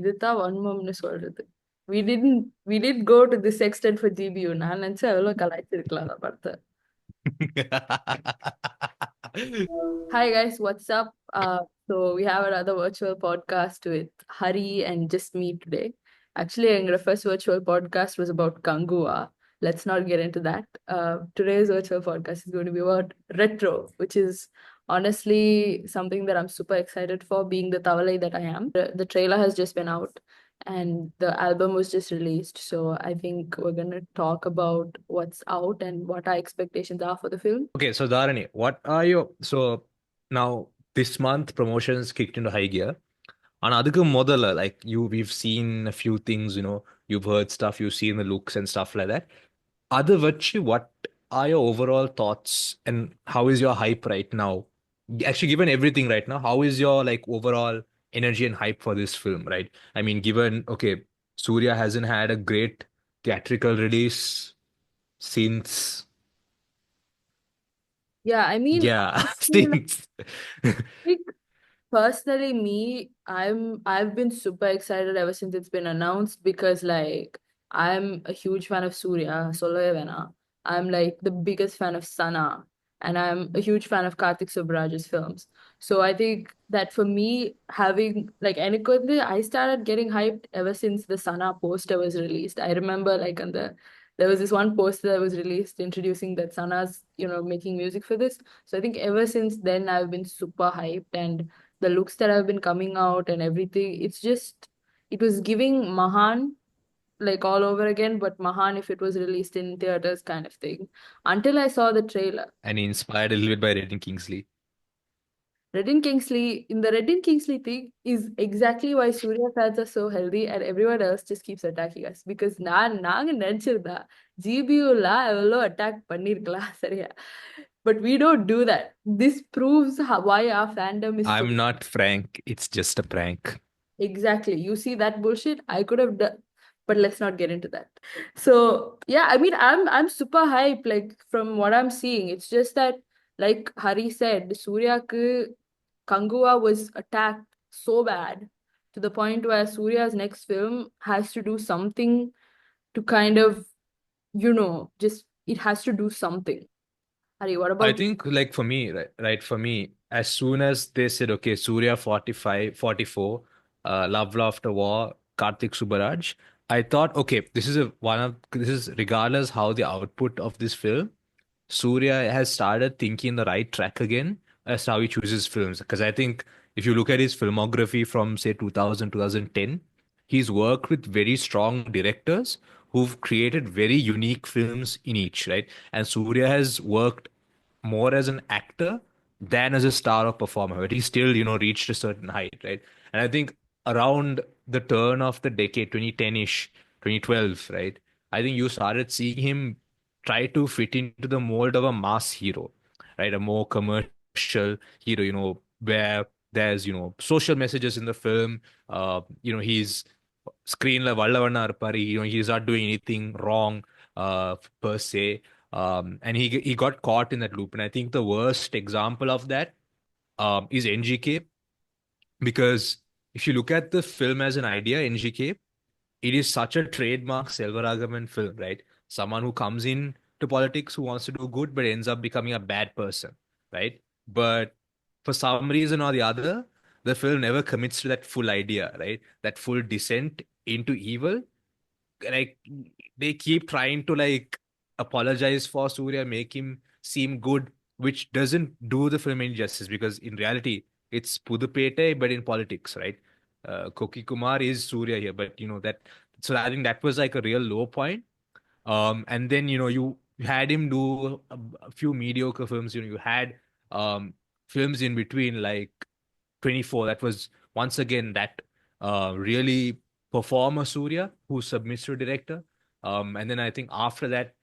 இதுதான் வன்மம்னு சொல்றது. We did go to this extent for GBU. நான் நினைச்சேன் எவ்வளவு கலாய்ச்சிருக்கலாம் அந்த படத்தை. Hi guys, what's up? So we have another virtual podcast with Hari and just me today. Actually, our first virtual podcast was about Kangua. Let's not get into that. Today's virtual podcast is going to be about retro, which is honestly something that I'm super excited for, being the Tavalai that I am. The trailer has just been out and the album was just released. So I think we're going to talk about what's out and what our expectations are for the film. Okay, so Dharany, what are your so now this month promotions kicked into high gear. And அதுக்கு முதல்ல like we've seen a few things, you've heard stuff, you've seen the looks and stuff like that. அது வச்சு what are your overall thoughts and how is your hype right now? Actually, given everything right now, how is your like overall energy and hype for this film, right? I mean, given okay, Surya hasn't had a great theatrical release since Yeah, I mean, yeah, honestly, since like, personally, I've been super excited ever since it's been announced because like I'm a huge fan of Surya, Solo Vena. I'm like the biggest fan of SaNa, and I'm a huge fan of Karthik Subbaraj's films. So I think that for me, having like adequately, I started getting hyped ever since the SaNa poster was released. I remember like on there was this one poster that was released introducing that SaNa's, making music for this. So I think ever since then I've been super hyped, and the looks that have been coming out and everything, it was giving Mahan like all over again, but Mahan if it was released in theaters kind of thing. Until I saw the trailer. and inspired a little bit by Redding Kingsley. In the Redin Kingsley thing is exactly why Surya fans are so healthy and everyone else just keeps attacking us. Because நாங்க நினைச்சிருந்தா GBU-ல எவ்வளோ attack பண்ணிருக்கலாம் சரியா. But we don't do that. This proves why our fandom is so. I'm not Frank, it's just a prank. Exactly. You see that bullshit? I could have done, but let's not get into that. So yeah, I mean, I'm super hyped. Like from what I'm seeing, it's just that, like Hari said, Suryaku Kangua was attacked so bad to the point where Surya's next film has to do something to kind of, just it has to do something. Hari, what I about you? think like for me, right, for me, as soon as they said, okay, Surya 45, 44, Love After War, Karthik Subbaraj, I thought, okay, this is regardless how the output of this film, Surya has started thinking the right track again as to how he chooses films. Because I think if you look at his filmography from say 2000, 2010, he's worked with very strong directors who've created very unique films in each, right? And Surya has worked more as an actor than as a star or performer, but he still, reached a certain height, right? And I think around the turn of the decade, 2010-ish, 2012, right? I think you started seeing him try to fit into the mold of a mass hero, right? A more commercial hero, where there's, social messages in the film. He's screenல வல்லவனா இருப்பாரு. He's not doing anything wrong, per se. And he got caught in that loop. And I think the worst example of that is NGK, because if you look at the film as an idea, NGK, it is such a trademark Selvaragaman film, right? Someone who comes in to politics who wants to do good but ends up becoming a bad person, right? But for some reason or the other, the film never commits to that full idea, right? That full descent into evil. Like they keep trying to like apologize for Surya, make him seem good, which doesn't do the film any justice because in reality it's Pudupete but in politics, right? Koki Kumar is Surya here, but that. So I think that was like a real low point. And then you had him do a few mediocre films. You had films in between like 24. That was once again that really performer Surya who submits to a director. And then I think after that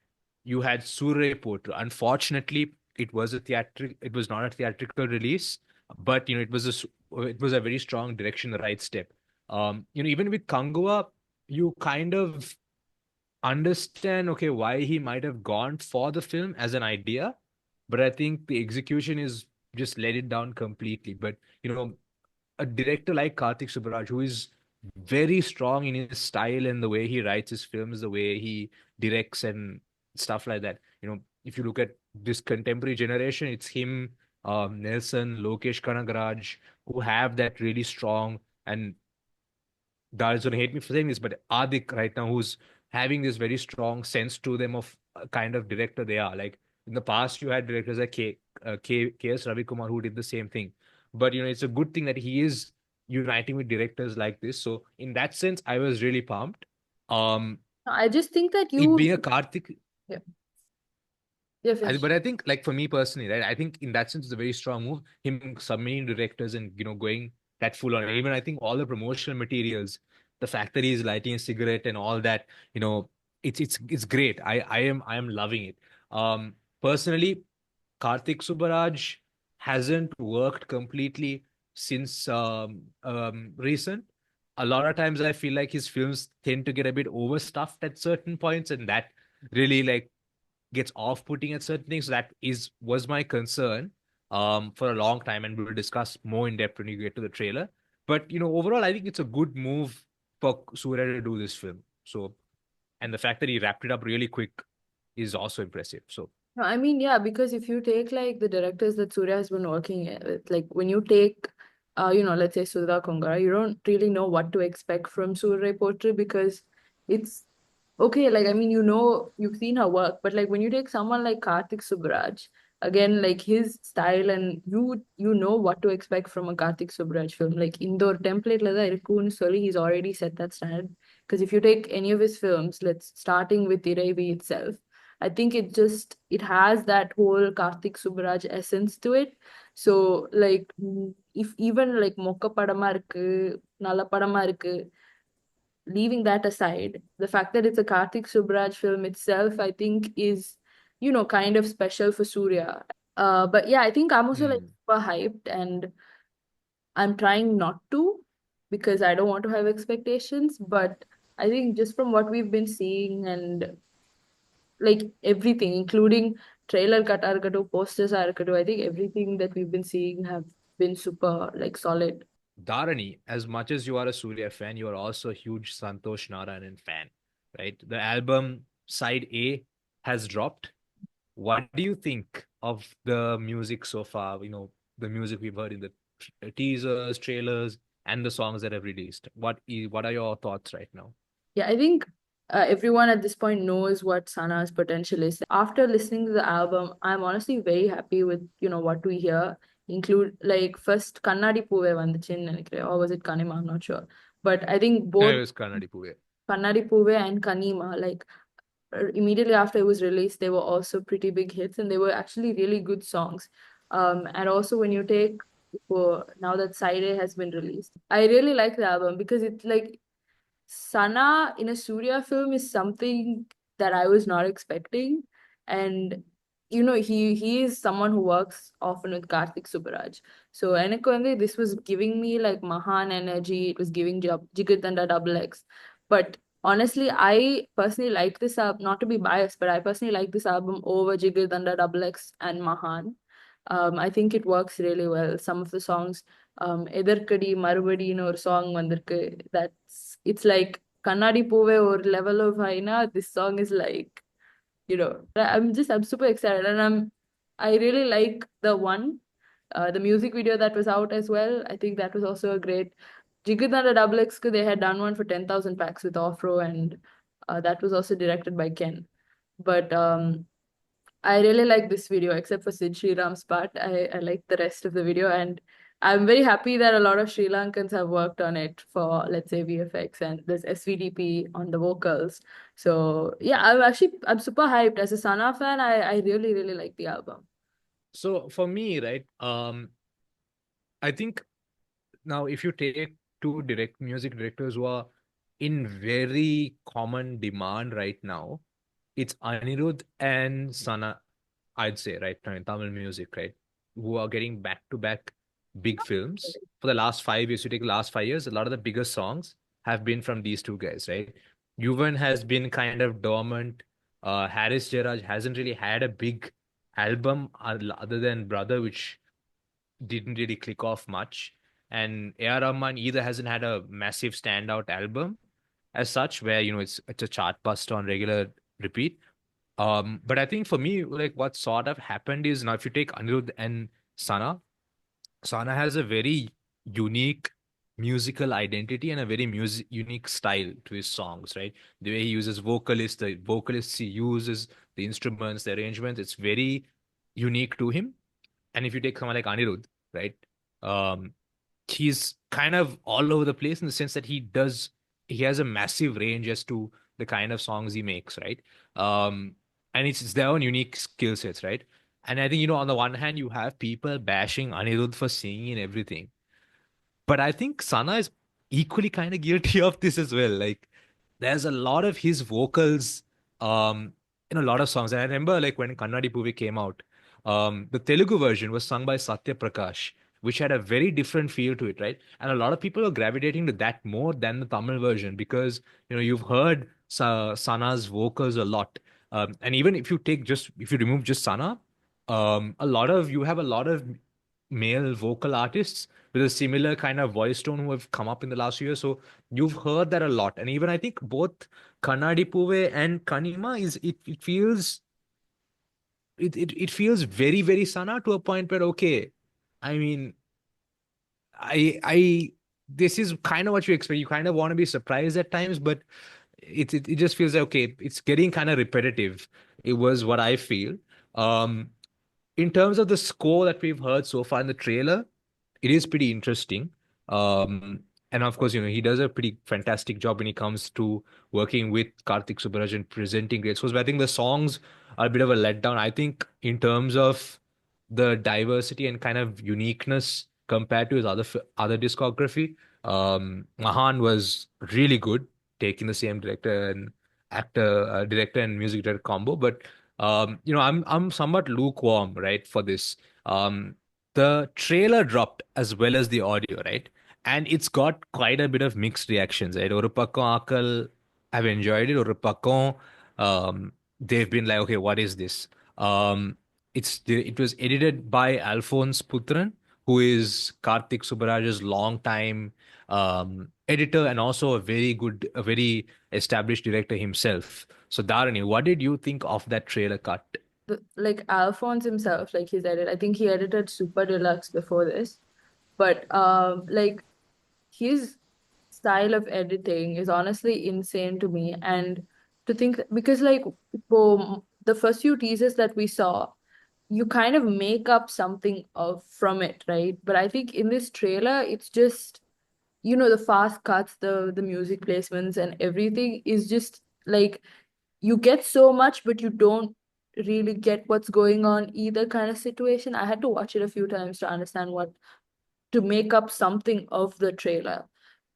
you had Surya Potra. Unfortunately, it was not a theatrical release, but it was a very strong direction, the right step. Even with Kangua, you kind of understand okay why he might have gone for the film as an idea, but I think the execution is just let it down completely. But a director like Karthik Subbaraj, who is very strong in his style and the way he writes his films, the way he directs and stuff like that. If you look at this contemporary generation, it's him, Nelson, Lokesh Kanagaraj, who have that really strong, and Dar's gonna hate me for saying this, but Adik right now, who's having this very strong sense to them of a kind of director they are. Like in the past, you had directors like K.S. Ravi Kumar who did the same thing. But it's a good thing that he is uniting with directors like this. So in that sense, I was really pumped. Um, I just think that it you, being a Karthik, yeah, yeah, finish. but I think, like for me personally, right? I think in that sense, it's a very strong move. Him submitting directors and going that full on. And even I think all the promotional materials, the fact that he's lighting a cigarette and all that, it's great. I am loving it. Personally, Karthik Subbaraj hasn't worked completely since recent. A lot of times, I feel like his films tend to get a bit overstuffed at certain points, and that really like gets off-putting at certain things. That is was my concern for a long time, and we will discuss more in depth when you get to the trailer. But overall, I think it's a good move for Surya to do this film. So, and the fact that he wrapped it up really quick is also impressive. So, No, I mean, yeah, because if you take like the directors that Surya has been working with, like when you take, let's say Sudha Kongara, you don't really know what to expect from Surya Potri because it's okay. Like, I mean, you've seen her work, but like when you take someone like Karthik Subbaraj, again, like his style and you know what to expect from a Karthik Subbaraj film. Like, indoor template, like that, sorry, he's already set that standard. Because if you take any of his films, let's starting with Iravi itself. I think it has that whole Karthik Subbaraj essence to it. So like if even like Mokka Padama irukku, Nalla Padama irukku, leaving that aside, the fact that it's a Karthik Subbaraj film itself, I think is, kind of special for Surya. But yeah, I think I'm also like hmm. super hyped and I'm trying not to because I don't want to have expectations. But I think just from what we've been seeing and like everything, including trailer cut posters I think everything that we've been seeing have been super like solid. Dharany, as much as you are a Surya fan, you are also a huge Santhosh Narayanan fan, right? The album side A has dropped. What do you think of the music so far? The music we've heard in the teasers, trailers, and the songs that have released. What are your thoughts right now? Yeah, I think everyone at this point knows what SaNa's potential is. After listening to the album, I'm honestly very happy with, what we hear. Include like first Kannadi Poove vanduchin nenikkren, or was it Kanima? I'm not sure. But I think No, both it was Kannadi Puve. Kannadi Poove and Kanima, like immediately after it was released, they were also pretty big hits and they were actually really good songs. And also when you take for now that Side A has been released, I really like the album because it's like SaNa in a Surya film is something that I was not expecting. And he is someone who works often with Karthik Subbaraj. So எனக்கு வந்து this was giving me like Mahan energy. It was giving Jigardanda Double X. But honestly, I personally like this album, not to be biased, but I personally like this album over Jigardanda Double X and Mahan. I think it works really well. Some of the songs, எதற்கடி மறுபடின்னு ஒரு song வந்திருக்கு, that's it's like கண்ணாடி பூவே ஒரு level of high. This song is like, I'm super excited and I really like the music video that was out as well. I think that was also a great Jigardanda Double X. They had done one for 10,000 packs with Offro, and that was also directed by Ken. But I really like this video, except for Sid Sriram's part. I like the rest of the video, and I'm very happy that a lot of Sri Lankans have worked on it for, let's say, VFX, and there's SVDP on the vocals. So yeah, I'm super hyped. As a SaNa fan, I really, really like the album. So for me, right, I think now if you take two direct music directors who are in very common demand right now, it's Anirudh and SaNa, I'd say, right now in Tamil music, right? Who are getting back to back big films. For the last 5 years, you take the last 5 years, a lot of the biggest songs have been from these two guys, right? Yuvan has been kind of dormant. Harris Jairaj hasn't really had a big album other than Brother, which didn't really click off much. and A.R. Rahman either hasn't had a massive standout album as such, where it's a chart buster on regular repeat. But I think for me, like what sort of happened is now if you take Anirudh and SaNa, SaNa has a very unique musical identity and a very unique style to his songs, right? The way he uses vocalists, the vocalists he uses, the instruments, the arrangements, it's very unique to him. And if you take someone like Anirudh, right? Um, he's kind of all over the place in the sense that he has a massive range as to the kind of songs he makes, right? Um, and it's their own unique skill sets, right? And I think, on the one hand, you have people bashing Anirudh for singing and everything. But I think SaNa is equally kind of guilty of this as well. Like, there's a lot of his vocals in a lot of songs. And I remember, like, when Kannadi Puvi came out, the Telugu version was sung by Satya Prakash, which had a very different feel to it, right? And a lot of people are gravitating to that more than the Tamil version because, you've heard SaNa's vocals a lot. And even if you remove just SaNa, you have a lot of male vocal artists with a similar kind of voice tone who have come up in the last few years. So you've heard that a lot. And even I think both Kannadi Puve and Kanima it feels very, very SaNa to a point where okay, I mean, I this is kind of what you expect. You kind of want to be surprised at times, but it just feels like okay, it's getting kind of repetitive. It was what I feel. Um, in terms of the score that we've heard so far in the trailer, it is pretty interesting. Um, and of course, he does a pretty fantastic job when it comes to working with Karthik Subbaraj and presenting great scores. But I think the songs are a bit of a letdown. I think in terms of the diversity and kind of uniqueness compared to his other discography, Mahan was really good, taking the same director and music director combo. But I'm somewhat lukewarm, right, for this. The trailer dropped as well as the audio, right? And it's got quite a bit of mixed reactions, right? ஒரு பக்கம் ஆக்கள் have enjoyed it, ஒரு பக்கம் um, they've been like, okay, what is this? Um, it was edited by Alphonse Putran, who is Karthik Subbaraj's longtime editor and also a very established director himself. So, Dharani, what did you think of that trailer cut? Like Alphonse himself, like he's edited. I think he edited Super Deluxe before this, but like his style of editing is honestly insane to me. And to think because like for the first few teasers that we saw, you kind of make up something of from it, right? But I think in this trailer, it's just the fast cuts, the music placements and everything is just like you get so much, but you don't really get what's going on either kind of situation. I had to watch it a few times to understand what to make up something of the trailer.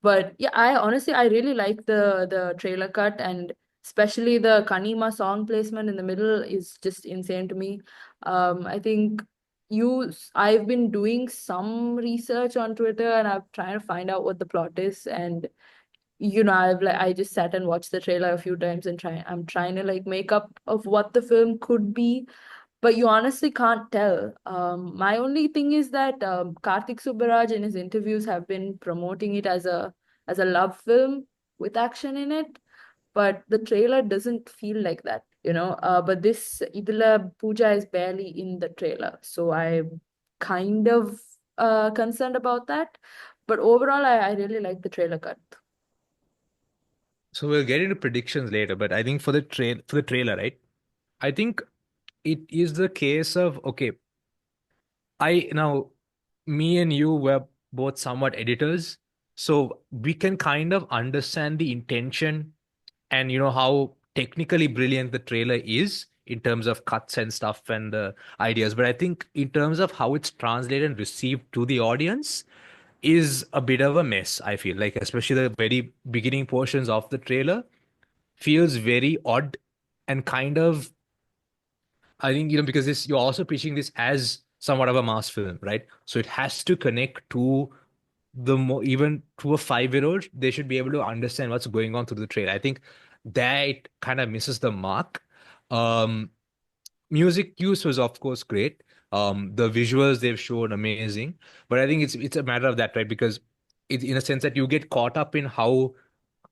But yeah, I really like the trailer cut, and especially the Kanima song placement in the middle is just insane to me. I think I've been doing some research on Twitter and I'm trying to find out what the plot is, and I just sat and watched the trailer a few times and I'm trying to like make up of what the film could be, but you honestly can't tell. My only thing is that Karthik Subbaraj in his interviews have been promoting it as a love film with action in it, but the trailer doesn't feel like that. But this Idila Puja is barely in the trailer, so I'm kind of concerned about that. But overall, I really like the trailer cut. So we'll get into predictions later, but I think for the trailer, right? I think it is the case of okay, I now me and you were both somewhat editors, so we can kind of understand the intention and how technically brilliant the trailer is in terms of cuts and stuff and the ideas. But I think in terms of how it's translated and received to the audience is a bit of a mess, I feel like, especially the very beginning portions of the trailer feels very odd and kind of I think, because you're also pitching this as somewhat of a mass film, right? So it has to connect to even to a 5-year-old, they should be able to understand what's going on through the trailer. I think that kind of misses the mark. Um, Music use was, of course, great. The visuals they've shown amazing, but I think it's a matter of that, right? Because it's in a sense that you get caught up in how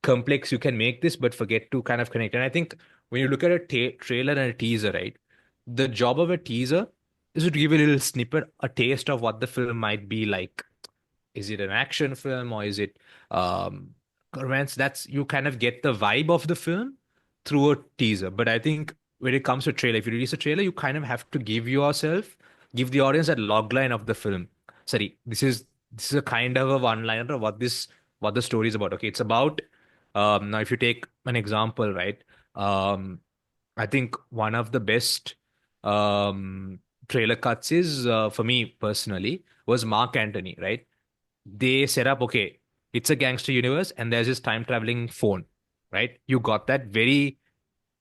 complex you can make this, but forget to kind of connect. And I think when you look at a trailer and a teaser, right, the job of a teaser is to give a little snippet, a taste of what the film might be like. Is it an action film or is it um romance? That's you kind of get the vibe of the film through a teaser. But I think when it comes to trailer, if you release a trailer, you kind of have to give the audience that log line of the film. Sorry, this is a kind of a one-liner of what the story is about. Okay, it's about now if you take an example, right? Um I think one of the best trailer cuts is for me personally was Mark Antony, right? They set up, okay, it's a gangster universe and there's this time traveling phone, right? You got that very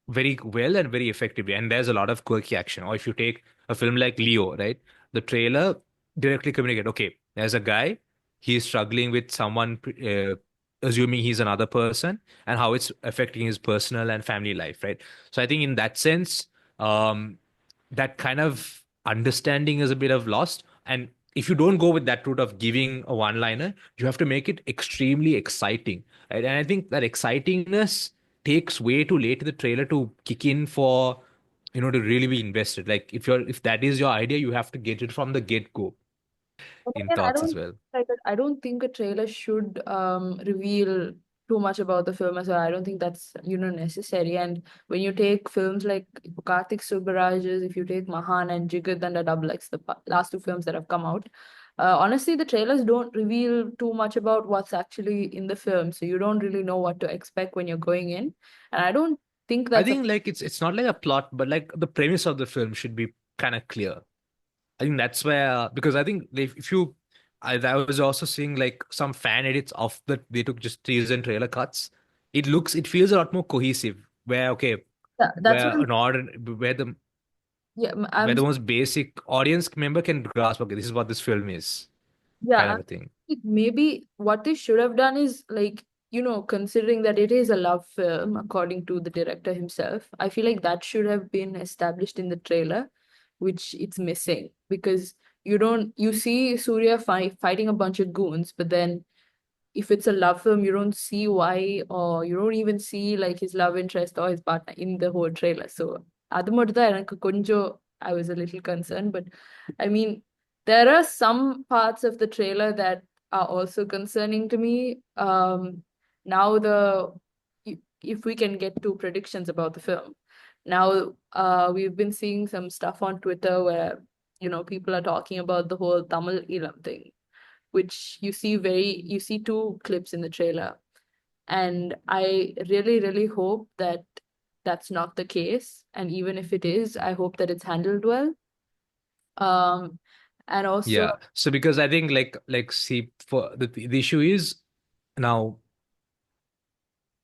well and very effectively. And there's a lot of quirky action. Or if you take a film like Leo, right? The trailer directly communicate, okay, there's a guy, he's struggling with someone, assuming he's another person, and how it's affecting his personal and family life, right? So I think in that sense, um, that kind of understanding is a bit of lost. And if you don't go with that route of giving a one-liner, you have to make it extremely exciting, right? And I think that excitingness takes way too late in the trailer to kick in for to really be invested. Like if that is your idea, you have to get it from the get-go But in again, thoughts as well. I don't think a trailer should reveal too much about the film as well. I don't think that's necessary. And when you take films like Karthik Subbaraj's, if you take Mahan and Jigad and Double X, the last two films that have come out, honestly, the trailers don't reveal too much about what's actually in the film, so you don't really know what to expect when you're going in. And I don't think I that's a think like it's not like a plot, but like the premise of the film should be kind of clear. I think that's where because I think if you I was also seeing like some fan edits of they took just teaser and trailer cuts. It feels a lot more cohesive. Where okay, yeah, that's where what an order yeah, where I'm the most basic audience member can grasp, okay, this is what this film is, kind yeah, of a thing. maybe what they should have done is like, considering that it is a love film, according to the director himself, I feel like that should have been established in the trailer, which it's missing because you see Surya fighting a bunch of goons, but then if it's a love film, you don't see why, or you don't even see like his love interest or his partner in the whole trailer. So அது மட்டும் தான் எனக்கு கொஞ்சம் I was a little concerned, but I mean, there are some parts of the trailer that are also concerning to me. Now if we can get to predictions about the film. Now, we've been seeing some stuff on Twitter where, people are talking about the whole Tamil Ilam thing, which you see two clips in the trailer. And I really, really hope that that's not the case. And even if it is, I hope that it's handled well. Um, and also, Yeah. So because I think like see for the issue is now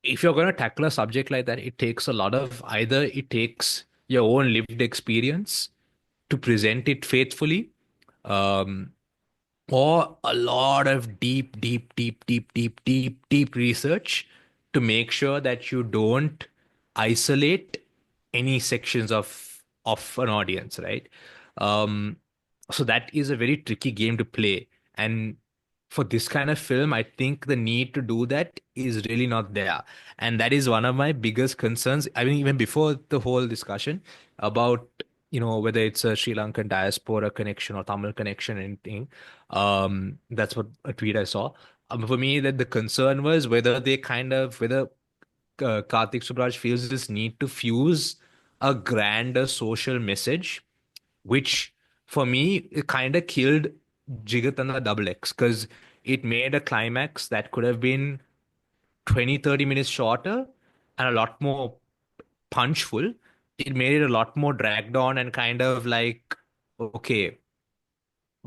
if you're going to tackle a subject like that, it takes a lot of either it takes your own lived experience to present it faithfully, um, or a lot of deep research to make sure that you don't isolate any sections of an audience, right? Um, so that is a very tricky game to play. And for this kind of film, I think the need to do that is really not there. And that is one of my biggest concerns. I mean, even before the whole discussion about, whether it's a Sri Lankan diaspora connection or Tamil connection, anything. That's what a tweet I saw. For me, that the concern was whether Karthik Subbaraj feels this need to fuse a grander social message, which for me it kind of killed Jigatana Double X because it made a climax that could have been 20-30 minutes shorter and a lot more punchful. It made it a lot more dragged on and kind of like, okay,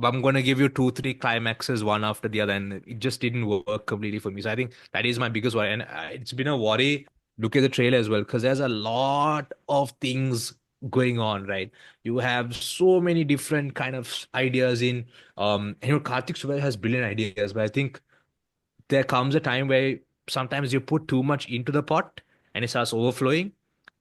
I'm going to give you two, three climaxes one after the other, and it just didn't work completely for me. So I think that is my biggest worry, and it's been a worry. Look at the trailer as well, because there's a lot of things going on, right? You have so many different kind of ideas in, Karthik Subbaraj has brilliant ideas, but I think there comes a time where sometimes you put too much into the pot and it starts overflowing,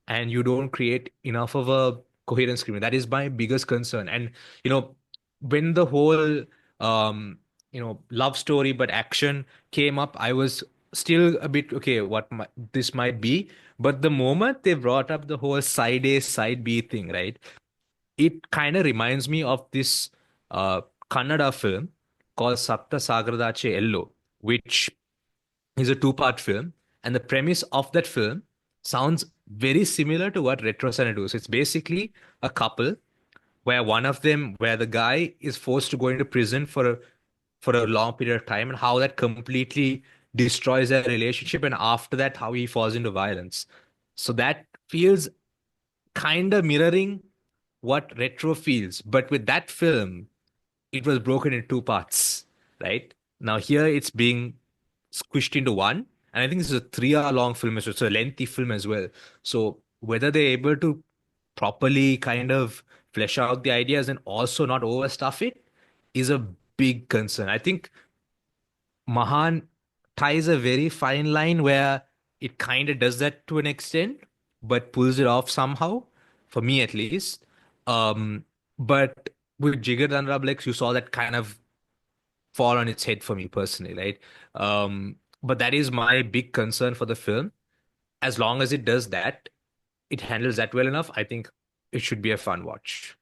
and you don't create enough of a coherent screenplay. That is my biggest concern. And you know, when the whole love story but action came up, I was still a bit okay, this might be. But the moment they brought up the whole side A, side B thing, right? It kind of reminds me of this uh, Kannada film called Sapta Sagaradache Ello, which is a two-part film. And the premise of that film sounds very similar to what Retro SaNa do. So it's basically a couple where the guy is forced to go into prison for a long period of time, and how that completely destroys their relationship, and after that how he falls into violence. So that feels kind of mirroring what Retro feels, but with that film it was broken in two parts, right? Now here it's being squished into one, and I think this is a 3 hour long film, so it's a lengthy film as well. So whether they're able to properly kind of flesh out the ideas and also not overstuff it is a big concern. I think Mahan ties a very fine line where it kind of does that to an extent, but pulls it off somehow, for me at least. But with Jigar Danrablex, you saw that kind of fall on its head for me personally, right? But that is my big concern for the film. As long as it does that, it handles that well enough, I think it should be a fun watch.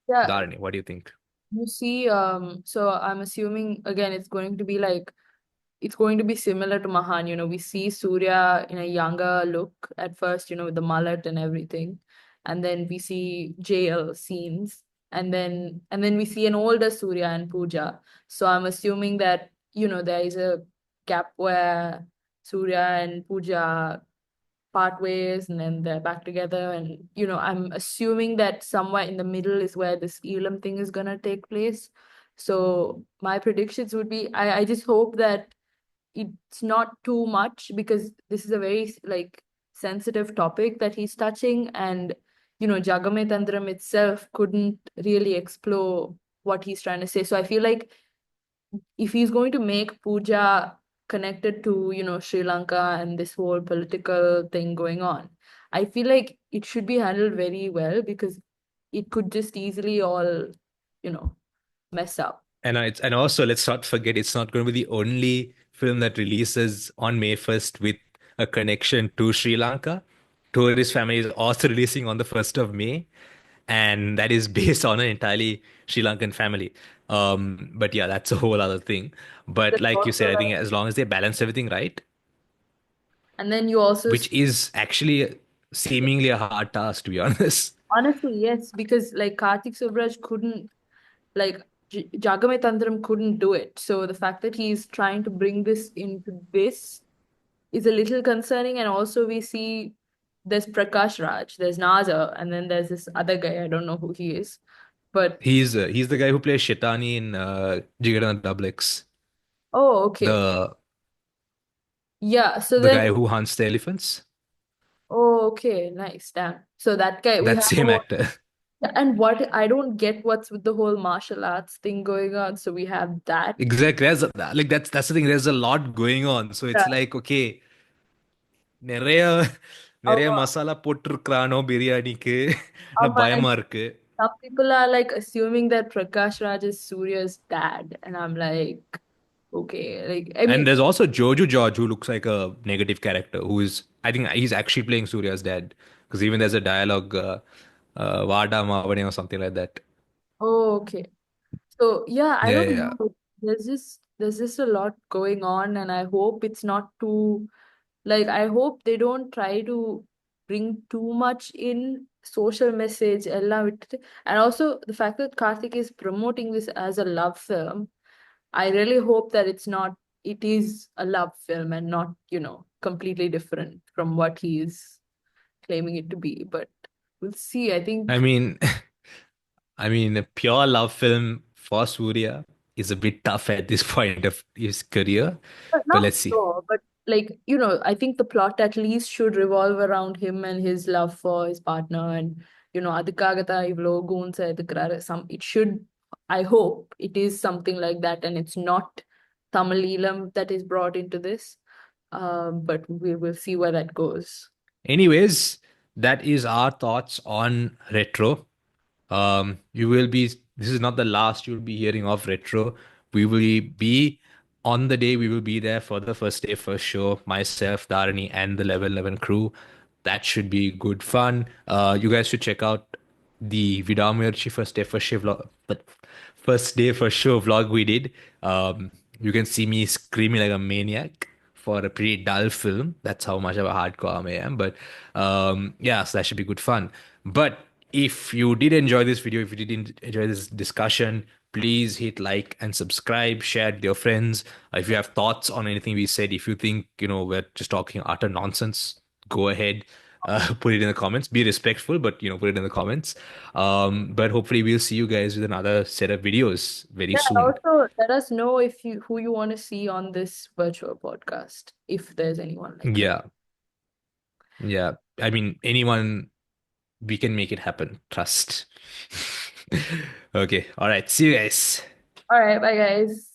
Yeah, Dharani, what do you think? you see, so I'm assuming again it's going to be similar to Mahan. We see Surya in a younger look at first, with the mullet and everything. And then we see jail scenes. And then we see an older Surya and Pooja. So I'm assuming that, there is a gap where Surya and Pooja part ways and then they're back together. And, I'm assuming that somewhere in the middle is where this Elam thing is gonna take place. So my predictions would be I just hope that it's not too much, because this is a very like sensitive topic that he's touching, and Jagame Tantram itself couldn't really explore what he's trying to say. So I feel like if he's going to make Puja connected to Sri Lanka and this whole political thing going on, I feel like it should be handled very well, because it could just easily all you know mess up. And also let's not forget it's not going to be the only film that releases on May 1st with a connection to Sri Lanka. Tourist Family is also releasing on the 1st of May, and that is based on an entirely Sri Lankan family. But yeah, that's a whole other thing. But There's like you also said, I think as long as they balance everything right, and then you also which is actually seemingly a hard task to be honest. honestly, yes, because like Karthik Subbaraj couldn't, like Jagame Tandram couldn't do it. So the fact that he's trying to bring this into this is a little concerning. And also we see there's Prakash Raj, there's Naza, and then there's this other guy. I don't know who he is. But He's the guy who plays Shetani in Jigarana Double X, oh, okay. the Yeah. So the then guy who hunts the elephants. oh, okay, nice, damn. So that guy we That have same actor. and what I don't get what's with the whole martial arts thing going on. So we have that. Exactly. Like that's the thing. There's a lot going on. So it's like, okay, நிறைய நிறைய Yeah. Masala போட்டிருக்கிறானோ பிரியாணிக்கு நான் And பயமா இருக்கு. some people are like assuming that Prakash Raj is Surya's dad, and I'm like, okay, like I And mean, there's also Joju George who looks like a negative character who is, I think he's actually playing Surya's dad because even there's a dialogue, Vada Mavane or something like that. oh, okay. So yeah, I Yeah, don't yeah, yeah. know. There's just a lot going on, and I hope it's not too like I hope they don't try to bring too much in social message. And also the fact that Karthik is promoting this as a love film, I really hope that it is a love film and not, completely different from what he is claiming it to be. But we'll see. I I think mean, I mean, a pure love film for Surya is a bit tough at this point of his career, but not let's see. sure, but like, I think the plot at least should revolve around him and his love for his partner, and அதுக்காகத்தான் இவ்ளோ goons எடுக்கிறாரு. It should, I hope it is something like that, and it's not Tamil Elam that is brought into this. But we will see where that goes. Anyways, that is our thoughts on retro. You will be, this is not the last you'll be hearing of retro. We will be on the day, we will be there for the first day, first show, myself, Dharany, and the Level 11 crew. That should be good fun. You guys should check out the Vidamirchi first day vlog, but first day first show vlog we did. You can see me screaming like a maniac for a pretty dull film. That's how much of a hardcore I am. But yeah, so that should be good fun. But if you did enjoy this video, if you did enjoy this discussion, please hit like and subscribe, share it with your friends. If you have thoughts on anything we said, if you think, we're just talking utter nonsense, go ahead, put it in the comments. Be respectful, but, put it in the comments. But hopefully we'll see you guys with another set of videos very Yeah, and soon. also let us know if you who you want to see on this virtual podcast, if there's anyone like that. Yeah. Yeah. I mean, anyone, we can make it happen. Trust. Okay. All right. See you guys. All right, bye guys.